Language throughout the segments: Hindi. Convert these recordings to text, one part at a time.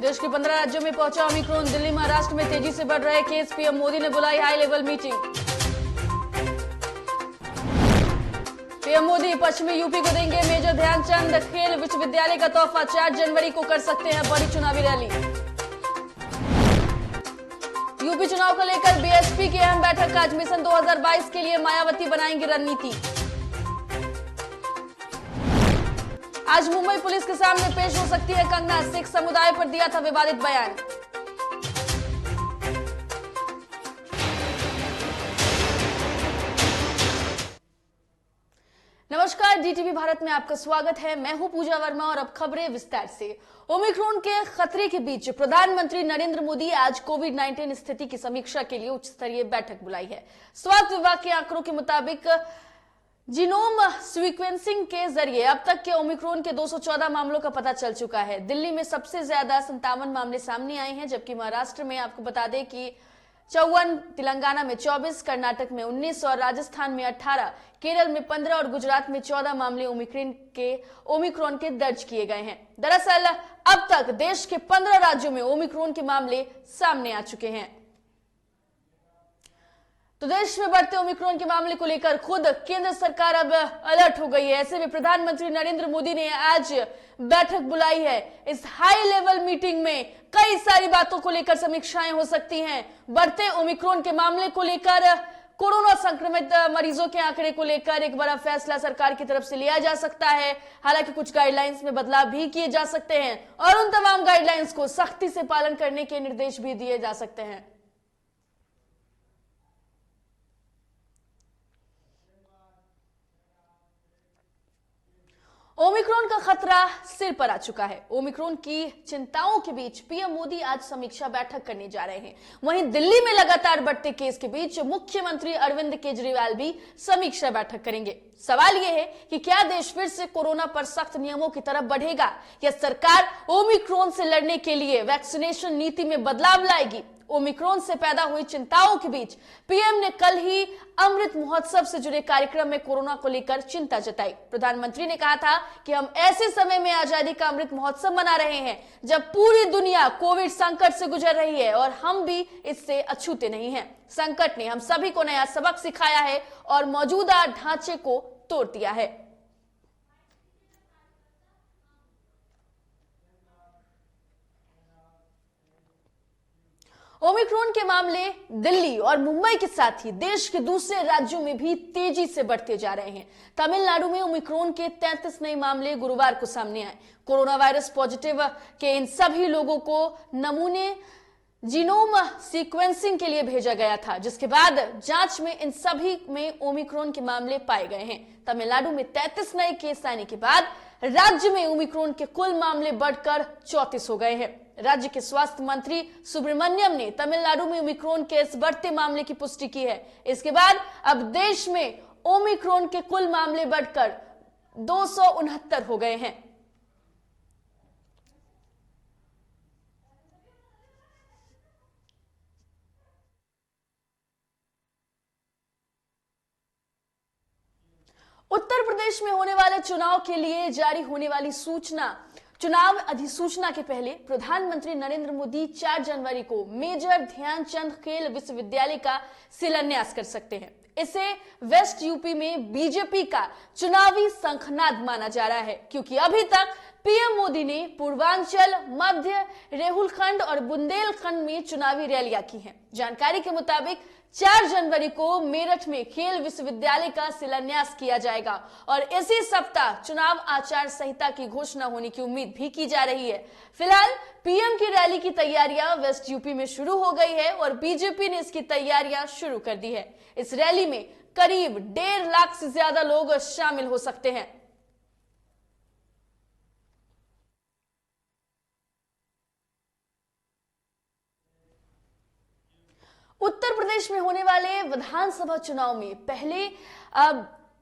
देश के 15 राज्यों में पहुंचा ओमिक्रॉन। दिल्ली महाराष्ट्र में तेजी से बढ़ रहे केस। पीएम मोदी ने बुलाई high level meeting. PM Modi पश्चिमी यूपी को देंगे मेजर ध्यानचंद खेल विश्वविद्यालय का तोहफा। 4 जनवरी को कर सकते हैं बड़ी चुनावी रैली। यूपी चुनाव को लेकर बीएसपी की अहम बैठक। आज मिशन 2022 के लिए मायावती बनाएंगी रणनीति। आज मुंबई पुलिस के सामने पेश हो सकती है कंगना। सिख समुदाय पर दिया था विवादित बयान। नमस्कार, डीटीवी भारत में आपका स्वागत है। मैं हूं पूजा वर्मा और अब खबरें विस्तार से। ओमिक्रॉन के खतरे के बीच प्रधानमंत्री नरेंद्र मोदी आज कोविड-19 स्थिति की समीक्षा के लिए उच्च स्तरीय बैठक बुलाई है। स्वास्थ्य विभाग के आंकड़ों के मुताबिक जीनोम सीक्वेंसिंग के जरिए अब तक के ओमिक्रॉन के 214 मामलों का पता चल चुका है। दिल्ली में सबसे ज्यादा 57 मामले सामने आए हैं, जबकि महाराष्ट्र में आपको बता दें कि 54, तेलंगाना में 24, कर्नाटक में 19 और राजस्थान में 18, केरल में 15 और गुजरात में 14 मामले ओमिक्रॉन के दर्ज किए गए हैं। दरअसल अब तक देश के 15 राज्यों में ओमिक्रॉन के मामले सामने आ चुके हैं। तो देश में बढ़ते ओमिक्रॉन के मामले को लेकर खुद केंद्र सरकार अब अलर्ट हो गई है। ऐसे में प्रधानमंत्री नरेंद्र मोदी ने आज बैठक बुलाई है। इस हाई लेवल मीटिंग में कई सारी बातों को लेकर समीक्षाएं हो सकती हैं। बढ़ते ओमिक्रॉन के मामले को लेकर, कोरोना संक्रमित मरीजों के आंकड़े को लेकर एक बड़ा फैसला सरकार की तरफ से लिया जा सकता है। हालांकि कुछ गाइडलाइंस में बदलाव भी किए जा सकते हैं और उन तमाम गाइडलाइंस को सख्ती से पालन करने के निर्देश भी दिए जा सकते हैं। ओमिक्रॉन का खतरा सिर पर आ चुका है। ओमिक्रॉन की चिंताओं के बीच पीएम मोदी आज समीक्षा बैठक करने जा रहे हैं। वहीं दिल्ली में लगातार बढ़ते केस के बीच मुख्यमंत्री अरविंद केजरीवाल भी समीक्षा बैठक करेंगे। सवाल यह है कि क्या देश फिर से कोरोना पर सख्त नियमों की तरफ बढ़ेगा या सरकार ओमिक्रॉन से लड़ने के लिए वैक्सीनेशन नीति में बदलाव लाएगी। ओमिक्रॉन से पैदा हुई चिंताओं के बीच पीएम ने कल ही अमृत महोत्सव से जुड़े कार्यक्रम में कोरोना को लेकर चिंता जताई। प्रधानमंत्री ने कहा था कि हम ऐसे समय में आजादी का अमृत महोत्सव मना रहे हैं जब पूरी दुनिया कोविड संकट से गुजर रही है और हम भी इससे अछूते नहीं हैं। संकट ने हम सभी को नया सबक सिखाया है और मौजूदा ढांचे को तोड़ दिया है। ओमिक्रॉन के मामले दिल्ली और मुंबई के साथ ही देश के दूसरे राज्यों में भी तेजी से बढ़ते जा रहे हैं। तमिलनाडु में ओमिक्रॉन के 33 नए मामले गुरुवार को सामने आए। कोरोना वायरस पॉजिटिव के इन सभी लोगों को नमूने जीनोम सीक्वेंसिंग के लिए भेजा गया था, जिसके बाद जांच में इन सभी में ओमिक्रॉन के मामले पाए गए हैं। तमिलनाडु में 33 नए केस आने के बाद राज्य में ओमिक्रॉन के कुल मामले बढ़कर 34 हो गए हैं। राज्य के स्वास्थ्य मंत्री सुब्रमण्यम ने तमिलनाडु में ओमिक्रॉन के इस बढ़ते मामले की पुष्टि की है। इसके बाद अब देश में ओमिक्रॉन के कुल मामले बढ़कर 269 हो गए हैं। उत्तर प्रदेश में होने वाले चुनाव के लिए जारी होने वाली चुनाव अधिसूचना के पहले प्रधानमंत्री नरेंद्र मोदी 4 जनवरी को मेजर ध्यानचंद खेल विश्वविद्यालय का शिलान्यास कर सकते हैं। इसे वेस्ट यूपी में बीजेपी का चुनावी शंखनाद माना जा रहा है, क्योंकि अभी तक पीएम मोदी ने पूर्वांचल, मध्य, रेहुलखंड और बुंदेलखंड में चुनावी रैलियां की हैं। जानकारी के मुताबिक 4 जनवरी को मेरठ में खेल विश्वविद्यालय का शिलान्यास किया जाएगा और इसी सप्ताह चुनाव आचार संहिता की घोषणा होने की उम्मीद भी की जा रही है। फिलहाल पीएम की रैली की तैयारियां वेस्ट यूपी में शुरू हो गई है और बीजेपी ने इसकी तैयारियां शुरू कर दी है। इस रैली में करीब 1.5 लाख से ज्यादा लोग शामिल हो सकते हैं। उत्तर प्रदेश में होने वाले विधानसभा चुनाव में पहले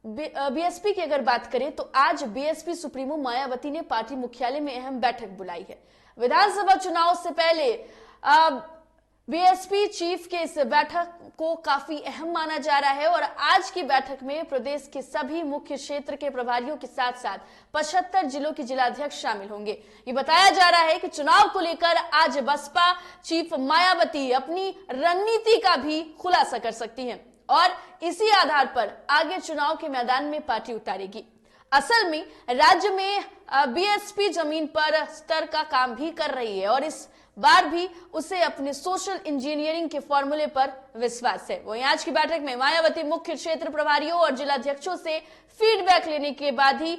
बीएसपी की अगर बात करें तो आज बीएसपी सुप्रीमो मायावती ने पार्टी मुख्यालय में अहम बैठक बुलाई है। विधानसभा चुनाव से पहले बीएसपी चीफ के इस बैठक को काफी अहम माना जा रहा है और आज की बैठक में प्रदेश के सभी मुख्य क्षेत्र के प्रभारियों के साथ साथ 75 जिलों के जिलाध्यक्ष शामिल होंगे। ये बताया जा रहा है कि चुनाव को लेकर आज बसपा चीफ मायावती अपनी रणनीति का भी खुलासा कर सकती हैं और इसी आधार पर आगे चुनाव के मैदान में पार्टी उतारेगी। असल में राज्य में बीएसपी जमीन पर स्तर का काम भी कर रही है और इस बार भी उसे अपने सोशल इंजीनियरिंग के फॉर्मूले पर विश्वास है। वहीं आज की बैठक में मायावती मुख्य क्षेत्र प्रभारियों और जिलाध्यक्षों से फीडबैक लेने के बाद ही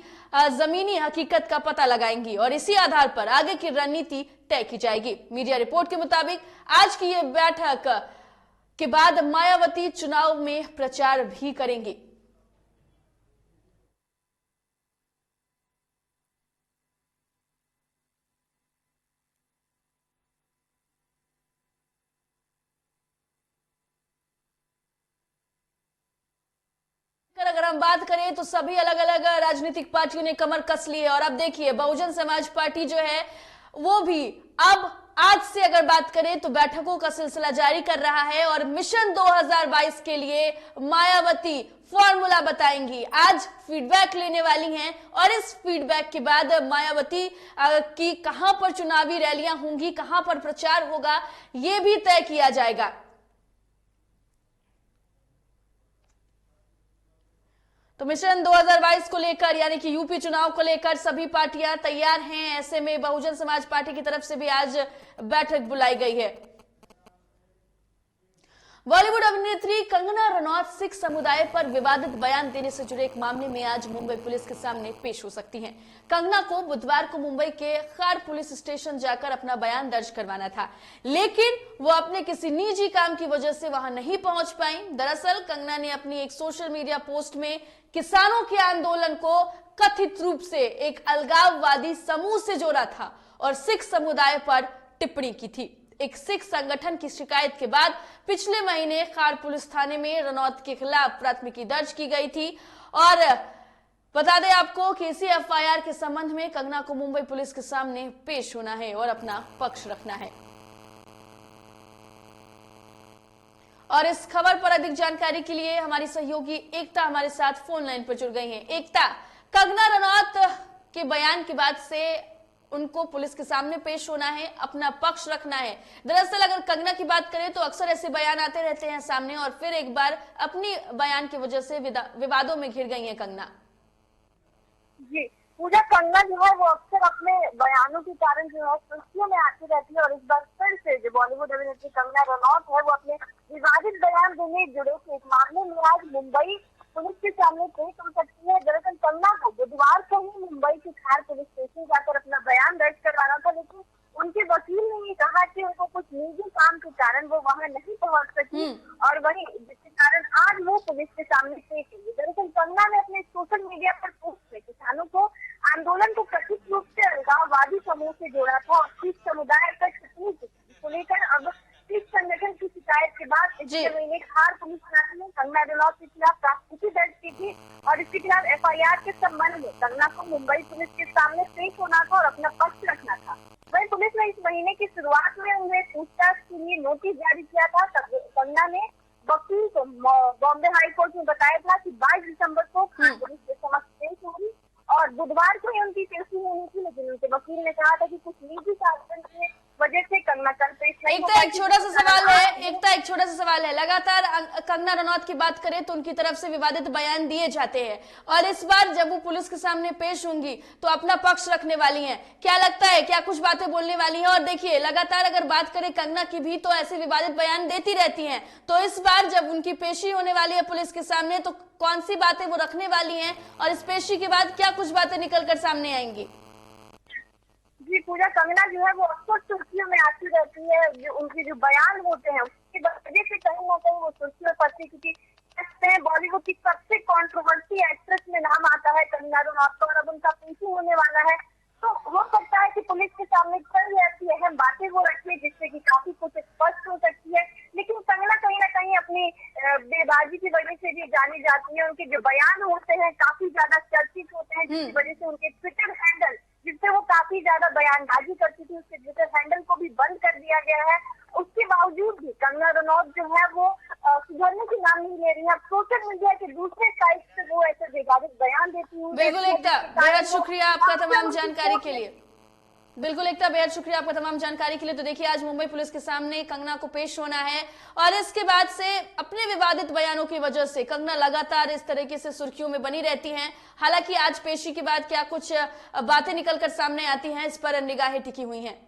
जमीनी हकीकत का पता लगाएंगी और इसी आधार पर आगे की रणनीति तय की जाएगी। मीडिया रिपोर्ट के मुताबिक आज की यह बैठक के बाद मायावती चुनाव में प्रचार भी करेंगी। अगर हम बात करें तो सभी अलग अलग राजनीतिक पार्टियों ने कमर कस ली है और अब देखिए बहुजन समाज पार्टी जो है वो भी अब आज से अगर बात करें तो बैठकों का सिलसिला जारी कर रहा है और मिशन 2022 के लिए मायावती फॉर्मूला बताएंगी। आज फीडबैक लेने वाली हैं और इस फीडबैक के बाद मायावती की कहां पर चुनावी रैलियां होंगी, कहां पर प्रचार होगा, यह भी तय किया जाएगा। तो मिशन 2022 को लेकर यानी कि यूपी चुनाव को लेकर सभी पार्टियां तैयार हैं। ऐसे में बहुजन समाज पार्टी की तरफ से भी आज बैठक बुलाई गई है। बॉलीवुड अभिनेत्री कंगना रनौत सिख समुदाय पर विवादित बयान देने से जुड़े एक मामले में आज मुंबई पुलिस के सामने पेश हो सकती हैं। कंगना को बुधवार को मुंबई के खार पुलिस स्टेशन जाकर अपना बयान दर्ज करवाना था, लेकिन वो अपने किसी निजी काम की वजह से वहां नहीं पहुंच पाई। दरअसल कंगना ने अपनी एक सोशल मीडिया पोस्ट में किसानों के आंदोलन को कथित रूप से एक अलगाववादी समूह से जोड़ा था और सिख समुदाय पर टिप्पणी की थी। एक सिख संगठन की शिकायत के बाद पिछले महीने खार पुलिस थाने में रनौत के खिलाफ प्राथमिकी दर्ज की गई थी और बता दें आपको कि इसी एफआईआर के संबंध में कंगना को मुंबई पुलिस के सामने पेश होना है और अपना पक्ष रखना है। और इस खबर पर अधिक जानकारी के लिए हमारी सहयोगी एकता हमारे साथ फोन लाइन पर जुड़ गई हैं। एकता, कंगना रनौत के बयान के बाद से उनको पुलिस के सामने पेश होना है, अपना पक्ष रखना है। दरअसल अगर कंगना की बात करें तो अक्सर ऐसे बयान आते रहते हैं सामने और फिर एक बार अपनी बयान की वजह से विवादों में घिर गई है कंगना। जी पूजा, कंगना जो है वो अक्सर अपने बयानों के कारण जो है सुर्खियों में आती रहती है और इस बार फिर से जो बॉलीवुड अभिनेत्री कंगना रनौत है वो अपने विवादित बयान देने जुड़े थे। एक मामले में आज मुंबई पुलिस के सामने पेश हो सकती है। दरअसल कंगना को बुधवार को ही मुंबई के खार पुलिस स्टेशन जाकर अपना बयान दर्ज करवाना था, लेकिन उनके वकील ने ये कहा कि उनको कुछ निजी काम के कारण वो वहां नहीं पहुंच सकी और वहीं जिसके कारण आज वो पुलिस के सामने पेश हुई। दरअसल कंगना ने अपने सोशल मीडिया पर पोस्ट में किसानों को आंदोलन को कथित रूप से अलगाववादी समूह से जोड़ा था और सिख समुदाय पर टिप्पणी की को लेकर अब सिख संगठन की शिकायत के बाद पिछले महीने खार पुलिस थाने में कंगना रनौत के खिलाफ प्राथमिकी दर्ज की थी और इसके खिलाफ एफआईआर के संबंध में कंगना को मुंबई पुलिस के सामने पेश होना था और अपना पक्ष रखना था। वहीं पुलिस ने इस महीने की शुरुआत में उन्हें पूछताछ के लिए नोटिस जारी किया था। कंगना ने वकील को बॉम्बे हाई कोर्ट में बताया था कि 22 दिसंबर को खार पुलिस के समक्ष पेश होगी और बुधवार को ही उनकी पेशी होनी थी, लेकिन उनके वकील ने कहा था कि कुछ निजी कारण की वजह से कंगना कल पेश नहीं हो पाई। एक छोटा सा सवाल है। लगातार कंगना रनौत की बात करें तो उनकी तरफ से विवादित बयान दिए जाते हैं और इस बार जब वो पुलिस के सामने पेश होंगी तो अपना पक्ष रखने वाली हैं। क्या लगता है, क्या कुछ बातें बोलने वाली हैं? और देखिए लगातार अगर बात करें कंगना की भी तो ऐसे विवादित बयान देती रहती हैं, तो इस बार जब उनकी पेशी होने वाली है पुलिस के सामने तो कौन सी बातें वो रखने वाली हैं और इस पेशी के बाद क्या कुछ बातें निकल कर सामने आएंगी? जी पूजा, कंगना जो है वो अक्सर सुर्खियों में आती रहती है। जो उनके जो बयान होते हैं उसकी वजह से कहीं ना कहीं वो सुर्खियों पर आती, क्योंकि बॉलीवुड की सबसे कंट्रोवर्सी एक्ट्रेस में नाम आता है कंगना रनौत का और अब उनका पेशी होने वाला है। तो हो सकता है कि पुलिस के सामने कई ऐसी अहम बातें वो रखी जिससे कि काफी कुछ स्पष्ट हो सकती है। लेकिन कंगना कहीं ना कहीं अपनी बेबाजी की वजह से भी जानी जाती है। उनके जो बयान होते हैं काफी ज्यादा चर्चित होते हैं, जिसकी वजह से उनके ट्विटर हैंडल जिससे वो काफी ज्यादा बयानबाजी करती थी उसके ट्विटर हैंडल को भी बंद कर दिया गया है उसके बावजूद भी कंगना रनौत जो है वो सुधरने की नाम नहीं ले रही है। सोशल मीडिया के दूसरे साइड से वो ऐसे विवादित बयान देती हूँ। बिल्कुल एकता, बेहद शुक्रिया आपका तमाम जानकारी के लिए। बिल्कुल एकता, बेहद शुक्रिया आपका तमाम जानकारी के लिए। तो देखिए, आज मुंबई पुलिस के सामने कंगना को पेश होना है और इसके बाद से अपने विवादित बयानों की वजह से कंगना लगातार इस तरीके से सुर्खियों में बनी रहती हैं। हालांकि आज पेशी के बाद क्या कुछ बातें निकलकर सामने आती हैं, इस पर निगाहें टिकी हुई हैं।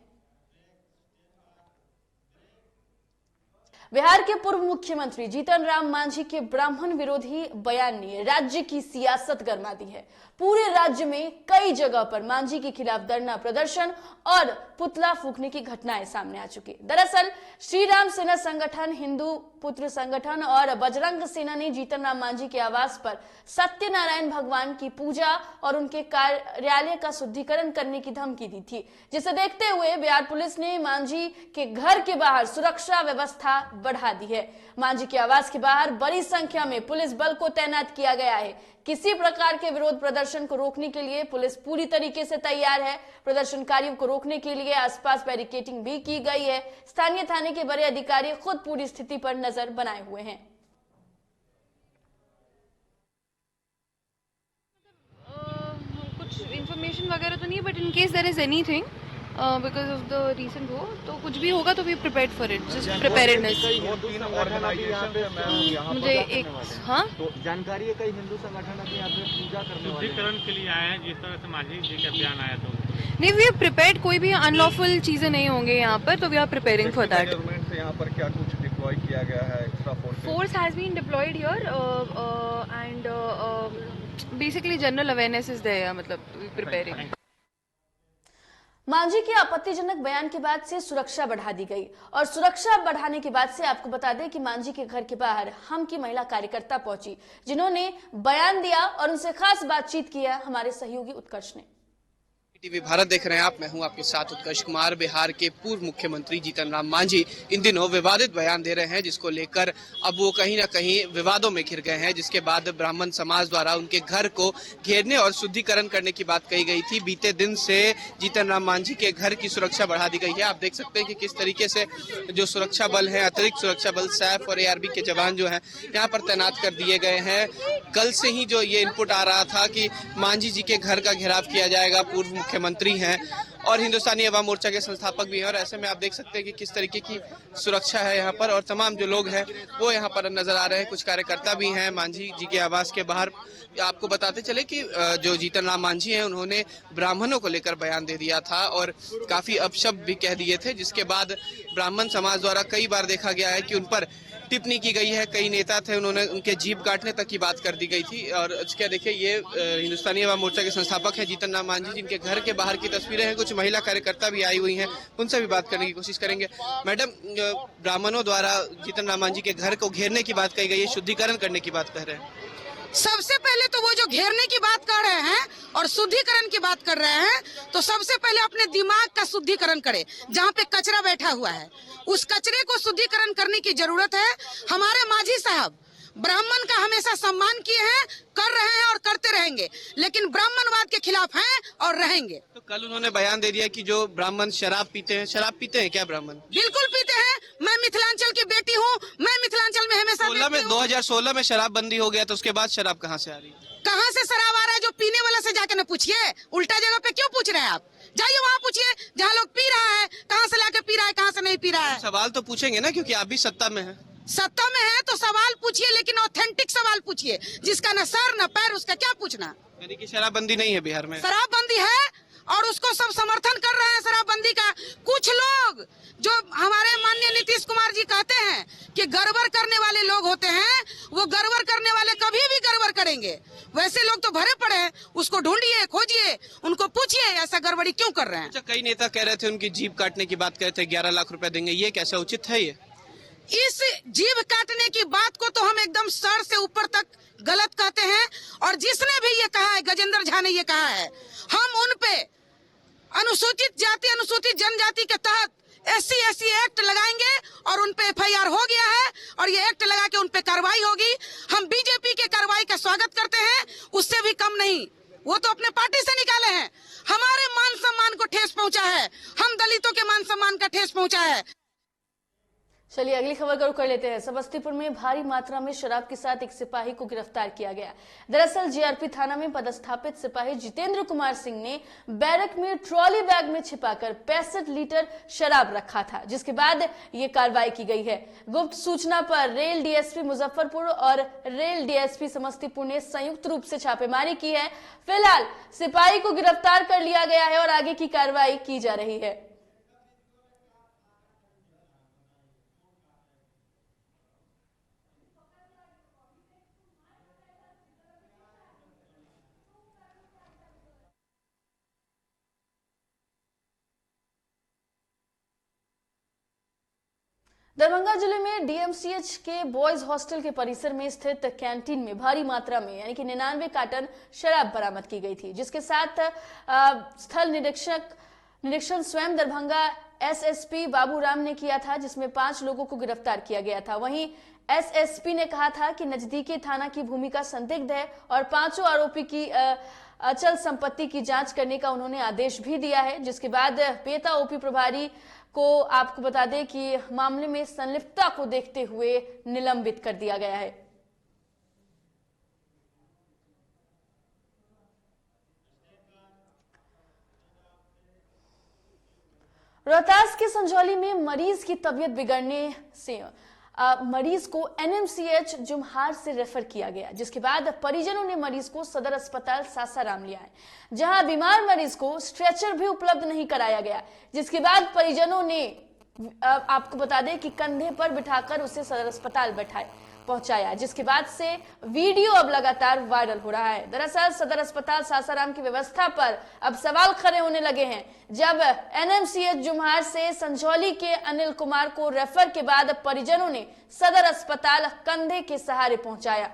बिहार के पूर्व मुख्यमंत्री जीतन राम मांझी के ब्राह्मण विरोधी बयान ने राज्य की सियासत गरमा दी है। पूरे राज्य में कई जगह पर मांझी के खिलाफ धरना प्रदर्शन और पुतला फूंकने की घटनाएं सामने आ चुकी। दरअसल श्री राम सेना संगठन, हिंदू पुत्र संगठन और बजरंग सेना ने जीतन राम मांझी के आवास पर सत्यनारायण भगवान की पूजा और उनके कार्यालय का शुद्धिकरण करने की धमकी दी थी, जिसे देखते हुए बिहार पुलिस ने मांझी के घर के बाहर सुरक्षा व्यवस्था बढ़ा दी है। मांझी के आवास के बाहर बड़ी संख्या में पुलिस बल को तैनात किया गया है। किसी प्रकार के विरोध प्रदर्शन को रोकने के लिए पुलिस पूरी तरीके से तैयार है। प्रदर्शनकारियों को रोकने के लिए आसपास बैरिकेडिंग भी की गई है। स्थानीय थाने के बड़े अधिकारी खुद पूरी स्थिति पर नजर बनाए हुए हैं। कुछ इंफॉर्मेशन वगैरह तो नहीं, but in case there is anything because of the recent वो, तो कुछ भी होगा तो we prepared for it, just preparedness. मुझे एक तो जानकारी है, कई हिंदू संगठन अभी यहाँ पे पूजा करने वाले शुद्धिकरण के लिए आए हैं, जिस तरह से मांझी जी का बयान आया तो नहीं, वी आर प्रिपेयर्ड। कोई भी अनलॉफुल चीजें नहीं होंगे यहाँ पर, तो we are preparing for that. Government से यहाँ पर क्या कुछ डिप्लॉय किया गया है? Extra force has been deployed here and basically general awareness is there, मतलब प्रिपेयरिंग। मांझी के आपत्तिजनक बयान के बाद से सुरक्षा बढ़ा दी गई और सुरक्षा बढ़ाने के बाद से आपको बता दें कि मांझी के घर के बाहर हम की महिला कार्यकर्ता पहुंची, जिन्होंने बयान दिया और उनसे खास बातचीत किया हमारे सहयोगी उत्कर्ष ने। टीवी भारत देख रहे हैं आप, मैं हूं आपके साथ उत्कर्ष कुमार। बिहार के पूर्व मुख्यमंत्री जीतन राम मांझी इन दिनों विवादित बयान दे रहे हैं, जिसको लेकर अब वो कहीं ना कहीं विवादों में घिर गए हैं, जिसके बाद ब्राह्मण समाज द्वारा उनके घर को घेरने और शुद्धिकरण करने की बात कही गई थी। बीते दिन से जीतन राम मांझी के घर की सुरक्षा बढ़ा दी गई है। आप देख सकते हैं कि किस तरीके से जो सुरक्षा बल है, अतिरिक्त सुरक्षा बल सैफ और ARB के जवान जो है यहाँ पर तैनात कर दिए गए हैं। कल से ही जो ये इनपुट आ रहा था कि मांझी जी के घर का घेराव किया जाएगा, पूर्व मुख्यमंत्री हैं और हिंदुस्तानी अवाम मोर्चा के संस्थापक भी हैं, और ऐसे में आप देख सकते हैं कि किस तरीके की सुरक्षा है यहाँ पर और तमाम जो लोग हैं वो यहाँ पर नजर आ रहे हैं। कुछ कार्यकर्ता भी हैं मांझी जी के आवास के बाहर। आपको बताते चले कि जो जीतन राम मांझी हैं उन्होंने ब्राह्मणों को लेकर बयान दे दिया था और काफी अपशब्द भी कह दिए थे, जिसके बाद ब्राह्मण समाज द्वारा कई बार देखा गया है कि उन पर टिप्पणी की गई है। कई नेता थे, उन्होंने उनके जीभ काटने तक की बात कर दी गई थी। और इसके देखिए, ये हिंदुस्तानी अवाम मोर्चा के संस्थापक है जीतन राम मांझी, जिनके घर के बाहर की तस्वीरें हैं। कुछ महिला कार्यकर्ता भी आई हुई हैं, उनसे भी बात करने की कोशिश करेंगे। मैडम, ब्राह्मणों द्वारा जीतन राम मांझी के घर को घेरने की बात कही गई है, शुद्धिकरण करने की बात कह रहे हैं। सबसे पहले तो वो जो घेरने की बात कर रहे हैं और शुद्धिकरण की बात कर रहे हैं, तो सबसे पहले अपने दिमाग का शुद्धिकरण करें। जहाँ पे कचरा बैठा हुआ है, उस कचरे को शुद्धिकरण करने की जरूरत है। हमारे मांझी साहब ब्राह्मण का हमेशा सम्मान किए हैं, कर रहे हैं और करते रहेंगे, लेकिन ब्राह्मणवाद के खिलाफ हैं और रहेंगे। तो कल उन्होंने बयान दे दिया कि जो ब्राह्मण शराब पीते हैं, शराब पीते हैं क्या ब्राह्मण? बिल्कुल पीते हैं। मैं मिथिलांचल की बेटी हूँ, मैं मिथिलांचल में हमेशा 2016 में शराब बंदी हो गया, तो उसके बाद शराब कहाँ से आ रही है? कहाँ से शराब आ रहा है? जो पीने वाला से जाके न पूछिए, उल्टा जगह पे क्यों पूछ रहे हैं आप? जाइए वहाँ पूछिए जहाँ लोग पी रहा है, कहाँ से लाके पी रहा है, कहाँ से नहीं पी रहा है। सवाल तो पूछेंगे ना, क्योंकि आप भी सत्ता में हैं। सत्ता में है तो सवाल पूछिए, लेकिन ऑथेंटिक सवाल पूछिए, जिसका न सर न पैर, उसका क्या पूछना। यानी कि शराबबंदी नहीं है बिहार में? शराबबंदी है और उसको सब समर्थन कर रहे हैं शराबबंदी का। कुछ लोग जो हमारे माननीय नीतीश कुमार जी कहते हैं कि गड़बड़ करने वाले लोग होते हैं, वो गड़बड़ करने वाले कभी भी गड़बड़ करेंगे। वैसे लोग तो भरे पड़े हैं, उसको ढूंढिए, खोजिए, उनको पूछिए ऐसा गड़बड़ी क्यों कर रहे हैं। अच्छा, कई नेता कह रहे थे उनकी जीभ काटने की बात कर रहे थे, 11 लाख रुपए देंगे, ये कैसा उचित है? ये इस जीभ काटने की बात को तो हम एकदम सर से ऊपर तक गलत कहते हैं, और जिसने भी ये कहा है, गजेंद्र झा ने ये कहा है, हम उन पे अनुसूचित जाति अनुसूचित जनजाति के तहत SC/SC एक्ट लगाएंगे और उन पे FIR हो गया है और ये एक्ट लगा के उन पे कार्रवाई होगी। हम बीजेपी के कार्रवाई का स्वागत करते हैं, उससे भी कम नहीं। वो तो अपने पार्टी से निकाले हैं, हमारे मान सम्मान को ठेस पहुंचा है, हम दलितों के मान सम्मान का ठेस पहुंचा है। चलिए अगली खबर का रुख कर लेते हैं। समस्तीपुर में भारी मात्रा में शराब के साथ एक सिपाही को गिरफ्तार किया गया। दरअसल जीआरपी थाना में पदस्थापित सिपाही जितेंद्र कुमार सिंह ने बैरक में ट्रॉली बैग में छिपाकर 65 लीटर शराब रखा था, जिसके बाद ये कार्रवाई की गई है। गुप्त सूचना पर रेल डीएसपी मुजफ्फरपुर और रेल डीएसपी समस्तीपुर ने संयुक्त रूप से छापेमारी की है। फिलहाल सिपाही को गिरफ्तार कर लिया गया है और आगे की कार्रवाई की जा रही है। दरभंगा जिले में डीएमसीएच के बॉयज हॉस्टल के परिसर में स्थित कैंटीन में भारी मात्रा में यानी कि 99 कार्टन शराब बरामद की गई थी, जिसके साथ स्थल निरीक्षण स्वयं दरभंगा एसएसपी बाबूराम ने किया था, जिसमें 5 लोगों को गिरफ्तार किया गया था। वहीं एसएसपी ने कहा था कि नजदीकी थाना की भूमिका संदिग्ध है और 5 आरोपी की अचल संपत्ति की जांच करने का उन्होंने आदेश भी दिया है, जिसके बाद पेटा ओपी प्रभारी को आपको बता दें कि मामले में संलिप्तता को देखते हुए निलंबित कर दिया गया है। रोहतास के संजौली में मरीज की तबीयत बिगड़ने से मरीज को एनएमसीएच जुमहार से रेफर किया गया, जिसके बाद परिजनों ने मरीज को सदर अस्पताल सासाराम लिया है, जहां बीमार मरीज को स्ट्रेचर भी उपलब्ध नहीं कराया गया, जिसके बाद परिजनों ने आपको बता दें कि कंधे पर बिठाकर उसे सदर अस्पताल पहुंचाया, जिसके बाद से वीडियो अब लगातार वायरल हो रहा है। दरअसल सदर अस्पताल सासाराम की व्यवस्था पर अब सवाल खड़े होने लगे हैं, जब एनएमसीएच जुमहार से संजौली के अनिल कुमार को रेफर के बाद परिजनों ने सदर अस्पताल कंधे के सहारे पहुंचाया।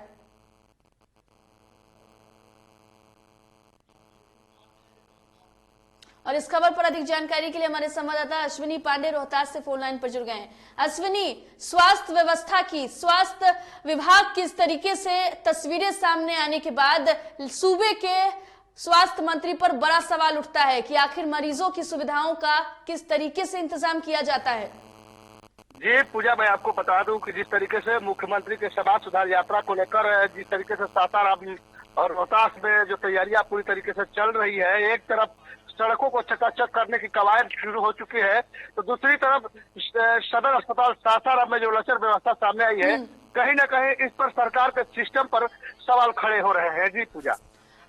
और इस खबर पर अधिक जानकारी के लिए हमारे संवाददाता अश्विनी पांडे रोहतास से फोन लाइन पर जुड़ गए हैं। अश्विनी, स्वास्थ्य विभाग किस तरीके से तस्वीरें सामने आने के बाद सूबे के स्वास्थ्य मंत्री पर बड़ा सवाल उठता है कि आखिर मरीजों की सुविधाओं का किस तरीके से इंतजाम किया जाता है? जी पूजा, मैं आपको बता दूं कि जिस तरीके से मुख्यमंत्री के समाज सुधार यात्रा को लेकर जिस तरीके से सासाराम और रोहतास में जो तैयारियां पूरी तरीके से चल रही है, एक तरफ सड़कों को चकाचक करने की कवायद शुरू हो चुकी है, तो दूसरी तरफ सदर अस्पताल सासाराम में जो लचर व्यवस्था सामने आई है, कहीं न कहीं इस पर सरकार के सिस्टम पर सवाल खड़े हो रहे हैं। जी पूजा।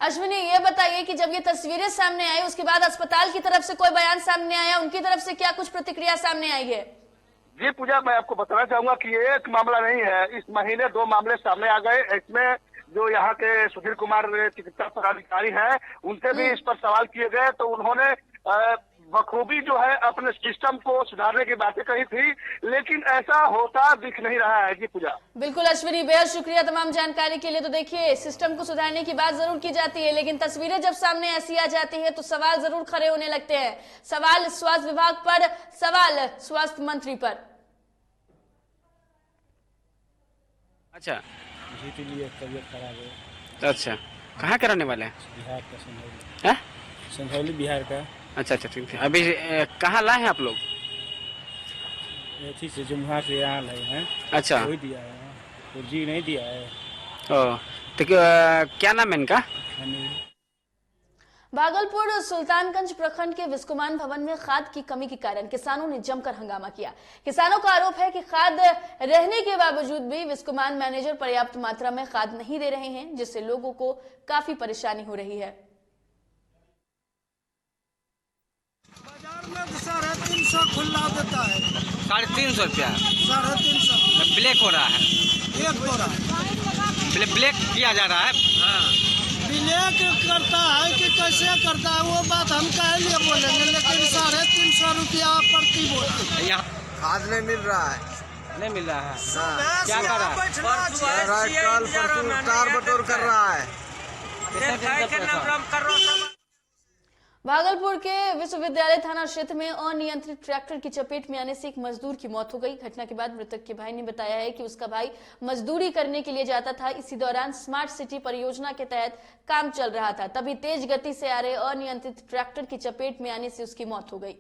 अश्विनी, ये बताइए कि जब ये तस्वीरें सामने आई उसके बाद अस्पताल की तरफ से कोई बयान सामने आया, उनकी तरफ से क्या कुछ प्रतिक्रिया सामने आई है? जी पूजा, मैं आपको बताना चाहूंगा कि ये एक मामला नहीं है, इस महीने 2 मामले सामने आ गए। इसमें जो यहाँ के सुधीर कुमार चिकित्सा पदाधिकारी हैं, उनसे भी इस पर सवाल किए गए, तो उन्होंने बखूबी जो है अपने सिस्टम को सुधारने की बातें कही थी, लेकिन ऐसा होता दिख नहीं रहा है। जी पूजा। बिल्कुल अश्विनी, बेहद शुक्रिया तमाम जानकारी के लिए। तो देखिए, सिस्टम को सुधारने की बात जरूर की जाती है, लेकिन तस्वीरें जब सामने ऐसी आ जाती है तो सवाल जरूर खड़े होने लगते हैं। सवाल स्वास्थ्य विभाग पर, सवाल स्वास्थ्य मंत्री पर। अच्छा जी के लिए तबीयत खराब है। अच्छा, कहाँ के रहने वाले हैं? बिहार का संजौली। संजौली बिहार का। अच्छा, ठीक है। अभी कहाँ लाए हैं आप लोग? ठीक से जुमहार से यहाँ लाए हैं। अच्छा, कोई दिया है, कुर्जी नहीं दिया है। तो क्या नाम है इनका? भागलपुर सुल्तानगंज प्रखंड के विस्कुमान भवन में खाद की कमी के कारण किसानों ने जमकर हंगामा किया। किसानों का आरोप है कि खाद रहने के बावजूद भी विस्कुमान मैनेजर पर्याप्त मात्रा में खाद नहीं दे रहे हैं, जिससे लोगों को काफी परेशानी हो रही है। बाजार में 350 खुला देता है। 350 रुपया? 350 ब्लैक हो रहा है। एक बोरा ब्लैक किया जा रहा है। हाँ, ब्लैक करता है कि कैसे करता है वो बात हम कह लिए बोलेंगे, लेकिन 350 रुपया प्रति बोरी। यहाँ खाद नहीं मिल रहा है। नहीं मिल रहा है। क्या कर रहा है? कल परसों तार बटोर कर रहा है। भागलपुर के विश्वविद्यालय थाना क्षेत्र में अनियंत्रित ट्रैक्टर की चपेट में आने से एक मजदूर की मौत हो गई। घटना के बाद मृतक के भाई ने बताया है कि उसका भाई मजदूरी करने के लिए जाता था। इसी दौरान स्मार्ट सिटी परियोजना के तहत काम चल रहा था, तभी तेज गति से आ रहे अनियंत्रित ट्रैक्टर की चपेट में आने से उसकी मौत हो गई।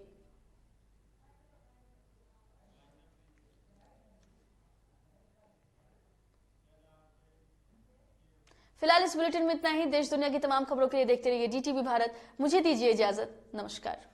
फिलहाल इस बुलेटिन में इतना ही। देश दुनिया की तमाम खबरों के लिए देखते रहिए DTV भारत। मुझे दीजिए इजाजत। नमस्कार।